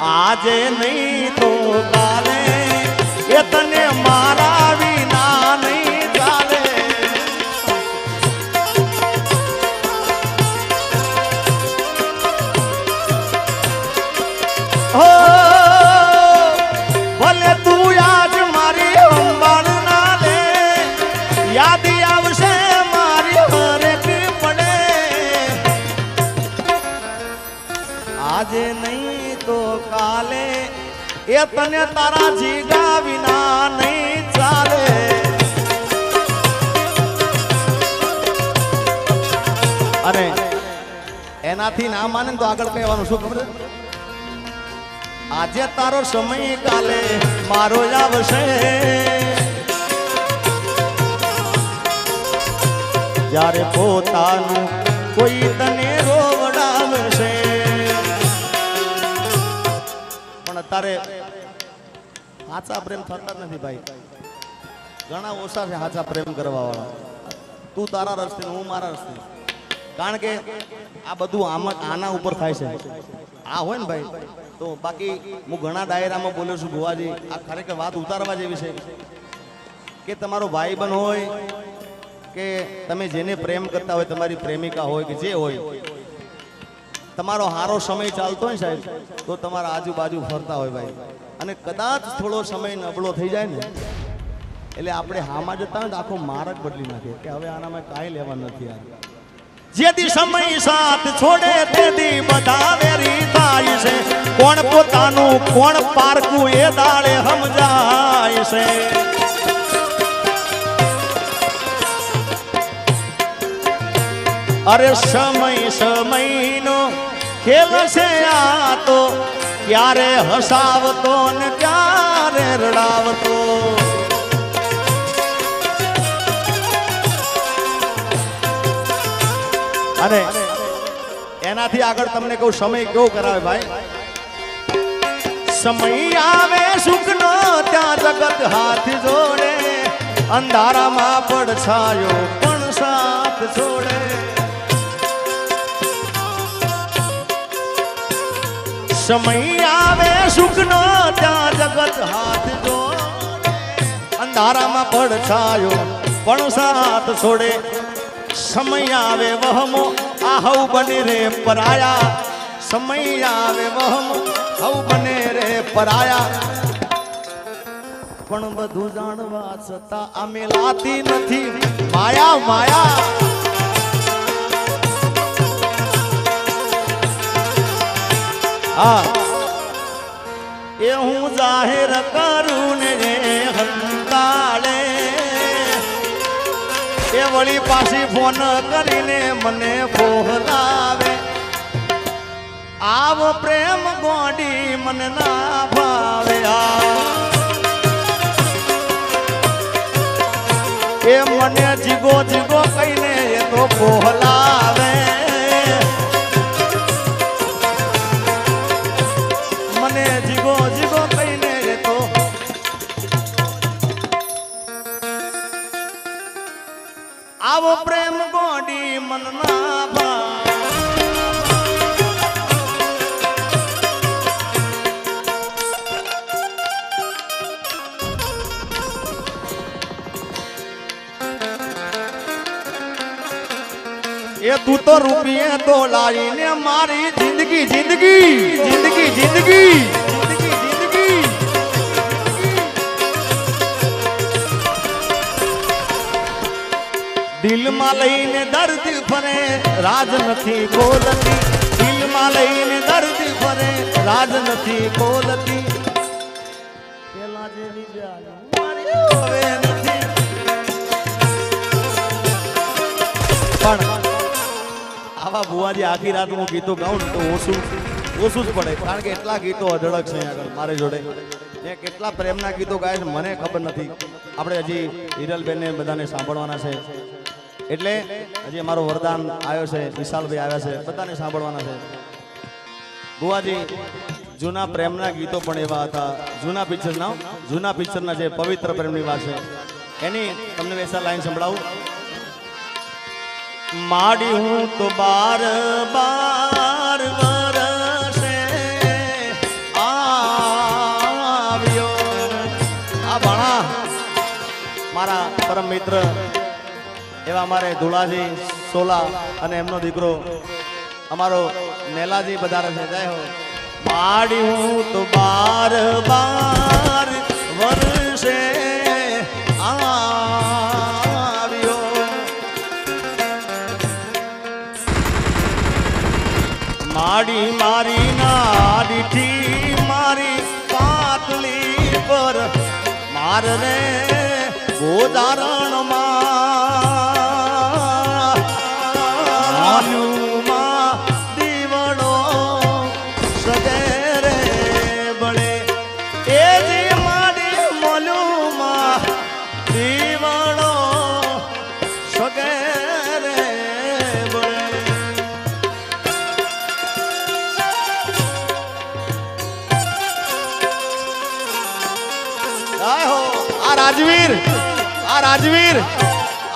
આજે નહીં તો કાલે એ તને મારા વિના નહીં ચાલે. હો ભલે તું આજ મારી અંબાળ ના લે, યાદ આવશે મારી હરેક પડે. આજે નહીં તો કાલે એ તને તારા જીગા વિના નહીં ચાલે. અને એનાથી ના માને તો આગળ કહેવાનું શું ખબર? આજે તારો સમય કાલે મારો આવશે, જ્યારે પોતાનું કોઈ તને રોવડાવશે. પણ તારે સાચા પ્રેમ થતા જ નથી ભાઈ. ઘણા ઓછા છે સાચા પ્રેમ કરવા વાળા. તું તારા રસ્તે, હું મારા રસ્તે. કારણ કે આ બધું આના ઉપર થાય છે. આ હોય ને ભાઈ તો બાકી હું ઘણા ડાયરામાં બોલ્યો છું ભુવાજી, આ ખરેખર વાત ઉતારવા જેવી છે કે તમારો ભાઈબંધ હોય કે તમે જેને પ્રેમ કરતા હોય, તમારી પ્રેમિકા હોય કે જે હોય, તમારો સારો સમય ચાલતો હોય સાહેબ તો તમારા આજુબાજુ ફરતા હોય ભાઈ, અને કદાચ થોડો સમય નબળો થઈ જાય ને એટલે આપણે હામાં જતા હોય તો આખો માર્ગ બદલી નાખે કે હવે આનામાં કાંઈ લેવા નથી. યાર જેથી સમય સાથ છોડે તેથી બધા વેરી થાય છે. કોણ પોતાનું કોણ પારકું એ દાડે સમજાય છે. અરે સમયનો ખેલ છે આ તો, ક્યારે હસાવતો ને ક્યારે રડાવતો. અને એનાથી આગળ તમને કહું સમય કેવો કરાવે ભાઈ. સમય આવે સુખનો ત્યાં જગત હાથ જોડે, અંધારામાં પડછાયો પણ સાથ છોડે. સમય આવે સુખનો ત્યાં જગત હાથ જોડે, અંધારામાં પડછાયો પણ સાથ છોડે. સમય આવે વહમો આ હવ બને રે પરાયા, સમય આવે વહમો હવ બને રે પરાયા. પણ બધું જાણવા છતાં અમે લાતી નથી માયા માયા. હા એ હું જાહેર કરું ને હંકાળે, એ વળી પાછી ફોન કરીને મને બોલાવે. આવો પ્રેમ ગોડી મને ના ભાવે. એ મને જીગો જીગો કહીને એ તો બોલાવે. મને જીગો જીગો કહીને એ તો આવો પ્રેમ ગોડી મન ના ભા. એ તું તો રૂપિયે તો લાવીને મારી જિંદગી જિંદગી જિંદગી જિંદગી જિંદગી દિલમાં લઈને દર્દ ફરે રાજ નથી બોલતી. દિલમાં લઈને દર્દ ફરે રાજ નથી બોલતી. પેલા જેવી હવે નથી. પણ આવા ભુવાજી આખી રાત હું ગીતો ગાઉં ને તો ઓછું જ પડે, કારણ કે એટલા ગીતો અઢળક છે આગળ મારી જોડે. જે કેટલા પ્રેમના ગીતો ગાય છે મને ખબર નથી. આપણે હજી હિરલબેનને બધાને સાંભળવાના છે, એટલે હજી અમારો વરદાન આવ્યો છે, વિશાલભાઈ આવ્યા છે, બધાને સાંભળવાના છે. ભુવાજી જૂના પ્રેમના ગીતો પણ એવા હતા. જૂના પિક્ચરના જે પવિત્ર પ્રેમની વાત છે એની તમને વૈસા લાઈન સંભળાવું. माड़ी हूँ तो बार बार वरसे મારા પરમ મિત્ર એવા અમારે ધુલાજી સોલા અને એમનો દીકરો અમારો નેલાજી પધારે છે. જય હો. માડી હું તો બાર બાર વર્ષે આવ્યો, માડી મારી નાડીથી મારી પાતળી પર માર રે ગોદારણમાં દીવડો સગેરે બળે એ જે મારી મોલુમાં દીવડો સગેરે બળે. આ રાજવીર, આ રાજવીર,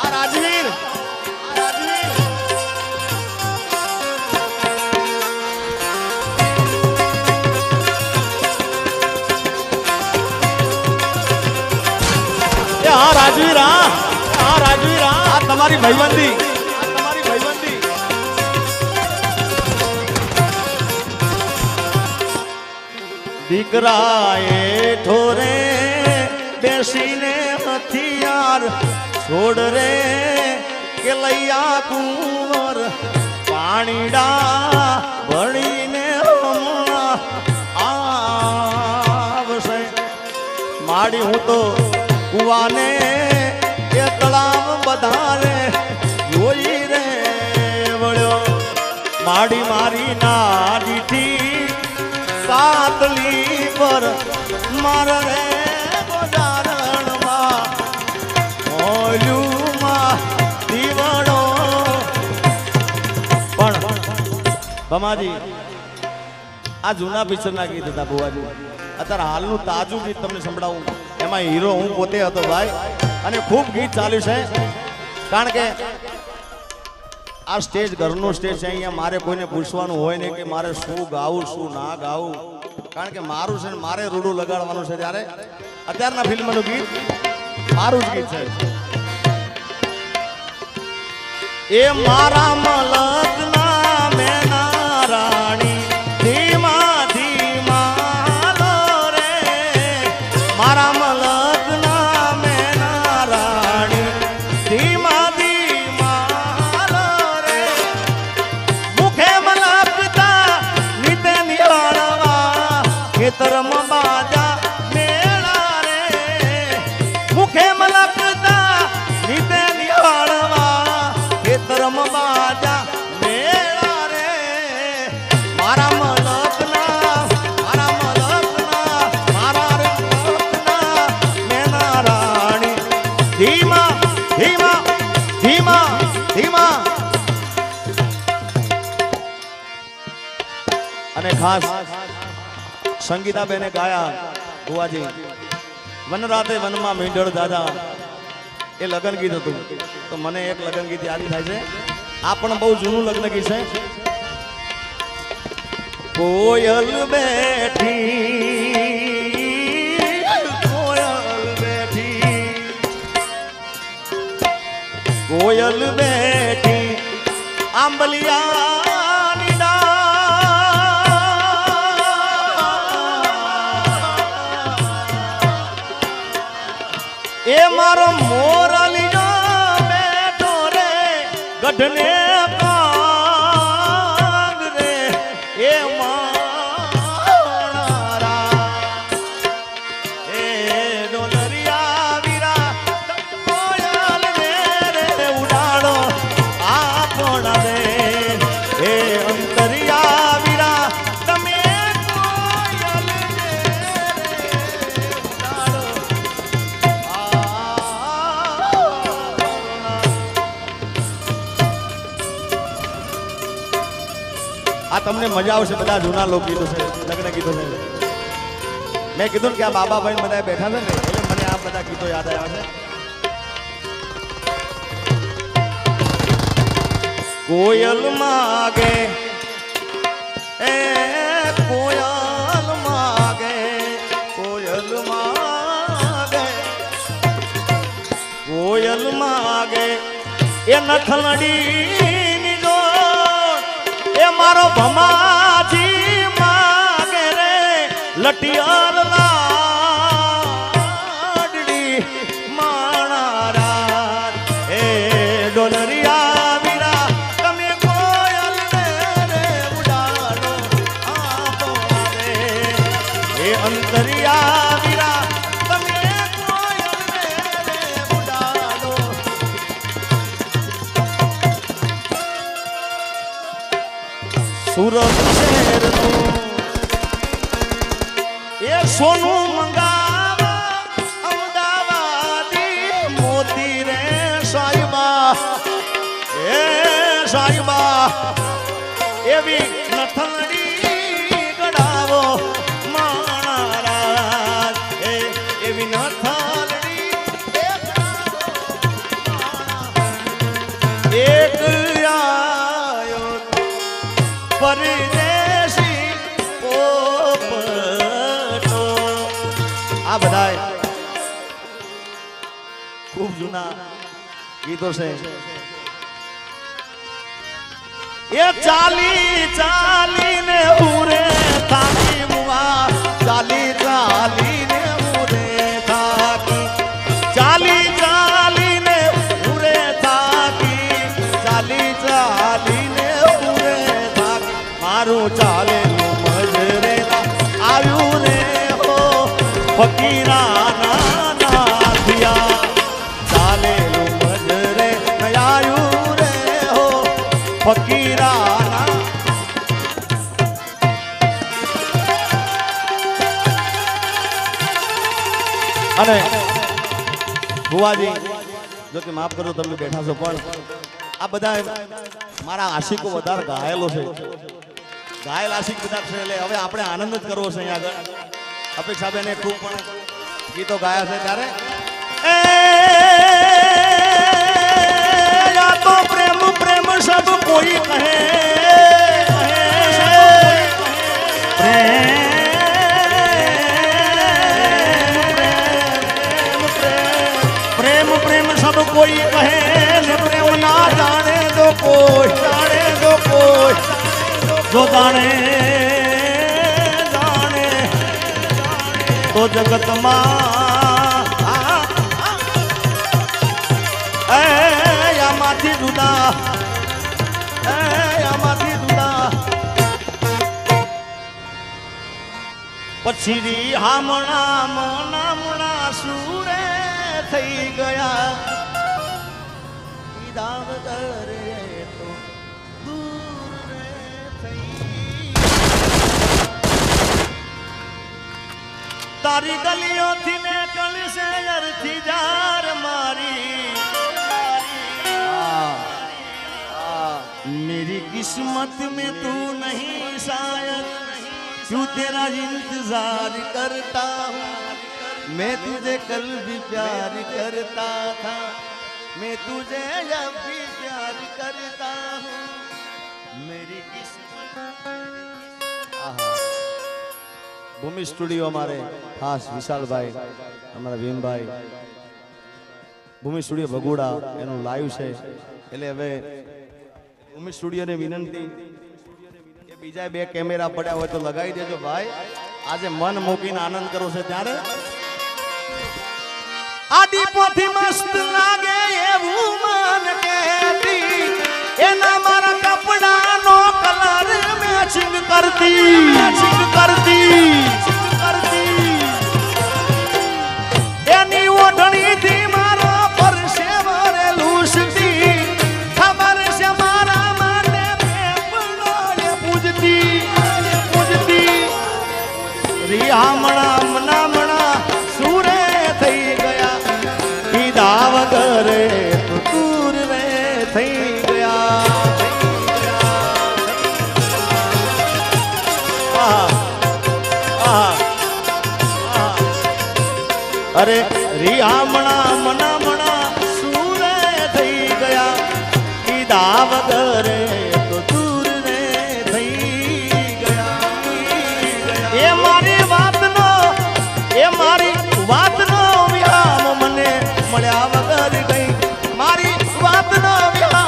આ રાજવીર, આ રાજવીર. આ રાજવીર, આ રાજવીર, આ તમારી ભાઈબંધી, આ તમારી ભાઈબંધી. દીકરાએ ઠોરે બેસીને હથિયાર છોડ રે કે લૈયા કુંવર પાણીડા ભળીને આવશે. માડી હું તો કુવાને એ તળાવ બધારે જોઈ રે વળ્યો. માડી મારી નાડીથી પાતળી પર માર રે દીવડો. પણ બમાજી આ જૂના પિક્ચર ના ગીત હતા બુવાજી. અત્યારે હાલનું તાજું ગીત તમને સંભળાવું. એમાં હીરો હું પોતે હતો ભાઈ, અને ખૂબ ગીત ચાલ્યું છે. કારણ કે આ સ્ટેજ ઘરનું સ્ટેજ છે. અહીંયા મારે કોઈને પૂછવાનું હોય નહીં કે મારે શું ગાવું શું ના ગાવું. કારણ કે મારું છે ને મારે રૂડું લગાડવાનું છે. ત્યારે અત્યારના ફિલ્મનું ગીત મારું જ ગીત છે. એ મારા મલકના મેના રાણી ધીમા ધીમા લો રે, મારા મલકના મેના રાણી ધીમા ધીમા લો રે. મુખે મલકતા નીતે નિહાળવા ખેતરમાં બાજા મેળા રે. મુખે મલકતા નીતે નિહાળવા ખેતરમ બાજા મેળા રે. મારા મલકના, મારા મલકના, મારા મલકના મેના રાણી ધીમા ધીમા ધીમા ધીમા. અને ખાસ સંગીતાબેને ગાયા બુવાજી વન રાતે વનમાં મીંઢળ દાદા. એ લગ્ન ગીત હતું. તો મને એક લગ્ન ગીત યાદ થાય છે. આ પણ બહુ જૂનું લગ્ન ગીત છે. કોયલ બેઠી, કોયલ બેઠી, કોયલ બેઠી આંબલિયાની ડાળ. એ મારો મોરલિયો બેઠો રે ગઢને કાંગ રે. એ મારા એ ડોલરિયા વીરા કોયલ રે ઉડાડો આ થોડા રે. એ અંતરિયા વીરા તમે કોયલ આ તમને મજા આવશે. બધા જૂના લોકગીતો છે, લગ્ન ગીતો છે. મેં કીધું કે આ બાબાભાઈ બધા બેઠા છે ને એટલે મને આ બધા ગીતો યાદ આવ્યા છે. કોયલ માગે એ કોયલ માગે, કોયલ માગે, નથલડી એ મારો ભમાજી માગે રે લટિયાર લાડડી માણારા એ ડોલરિયા વીરા તમે કોયલ રે ઉડાડો આપો રે એ અંતરિયા વીરા તમે કોયલ રે ઉડાડો સુરત શહેરનું એ સોનું મંગાવા અમદાવાદી મોતી રે સાહેબા એ સાહેબા એવી નથલડી ગડાવો માણારા એ એવી નથલડી એક આયો પરદેશી પોપટો આ બધાય ખૂબ જૂના ગીતો છે એ ચાલી ચાલીને ઉરે થાકી મુવા ચાલી ચાલીને ઉરે થાકી ચાલી ચાલીને ઉરે થાકી ચાલી ચાલીને ઉરે થાકી મારું ચાલેલું મજરેલા આવ્યું રે હો ફકીરાના નાથિયા ચાલેલું મજરે આવ્યું રે હો ફકીરાના અને ભુવાજી જો કે માફ કરો તમે બેઠા છો પણ આ બધા મારા આશિકો વધારે ઘાયલો છે ઘાયલ આશિક બધા છે એટલે હવે આપણે આનંદ જ કરવો છે અહીંયા આગળ અપેક્ષાબેને ખૂબ પણ ગીતો ગાયા છે ત્યારે યા તો પ્રેમ પ્રેમ સબ કોઈ કહે प्रेम प्रेम सब कोई कहे ने प्रेम ना जाने दो कोई जो जाने जाने तो जगत मां या माथी जुदा या પછી રી હામણા મનામણા સુરે થઈ ગયા દાવદર તો દૂર રે થઈ તારી ગલીઓથી ને કળશે અરથી જાર મારી मेरी किस्मत में तू नहीं शायद क्यों तेरा इंतजार करता हूँ मैं तुझे कल भी प्यार करता था मैं तुझे अब भी प्यार करता हूँ मेरी किस्मत भूमि स्टूडियो हमारे खास विशाल भाई हमारा भीम भाई भूमि स्टूडियो भगोड़ा एनु लाइव છે એટલે હવે ભૂમિ સ્ટુડિયોને વિનંતી કે બીજા બે કેમેરા પડ્યા હોય તો લગાવી દેજો ભાઈ આજે મન મૂકીને આનંદ કરો છે ત્યારે આડી પોથી મસ્ત લાગે એવું મન કહેતી એના મારા કપડાનો કલર મેચિંગ કરતી એની ઓઢણીથી મારા પરસેવો રે લૂસતી ખબર છે મારા માટે પેપડો રે પૂજતી રિહામણા મનામણા સુરે થઈ ગયા કીધા વગરે તો દૂર રે થઈ ગયા અરે રિહામણા મનામણા સુરે થઈ ગયા કીધા વગરે તો દૂર રે થઈ ગયા એ મારી વાતનો વિરામ મને મળ્યા વગર ગઈ મારી વાતનો વિરામ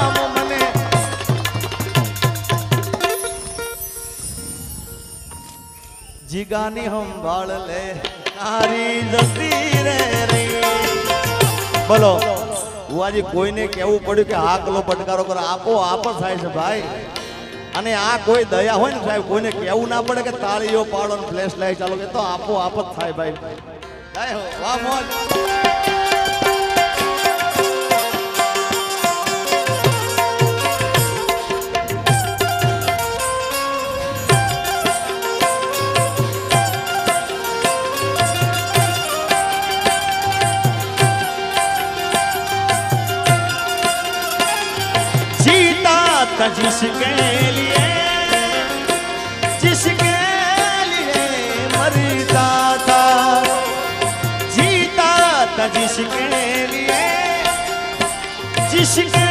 જીગાની સંભાળ લે તારી જતી રે બોલો બુઆજી કોઈને કેવું પડ્યું કે આ કલો પટકારો કરે આપો આપ જ થાય છે ભાઈ અને આ કોઈ દયા હોય ને સાહેબ કોઈને કેવું ના પડે કે તાળીઓ પાડો ને ફ્લેશ લાઈટ ચાલો કે તો આપો આપ જ થાય ભાઈ જય હો વાહ મોજ जिसके लिए मरता था जीता था जिसके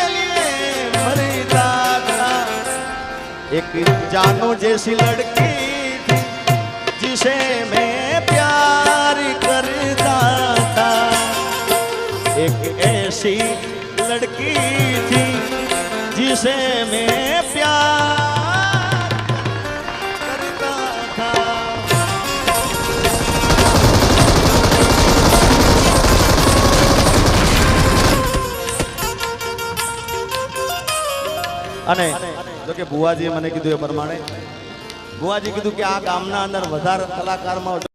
लिए मरता था एक जानो जैसी लड़की थी जिसे मैं प्यार करता था एक ऐसी लड़की थी जिसे मैं प्यार करता था અને જો કે બુઆજીએ મને કીધું એ પ્રમાણે બુઆજી કીધું કે આ ગામના અંદર વધારે કલાકારમાં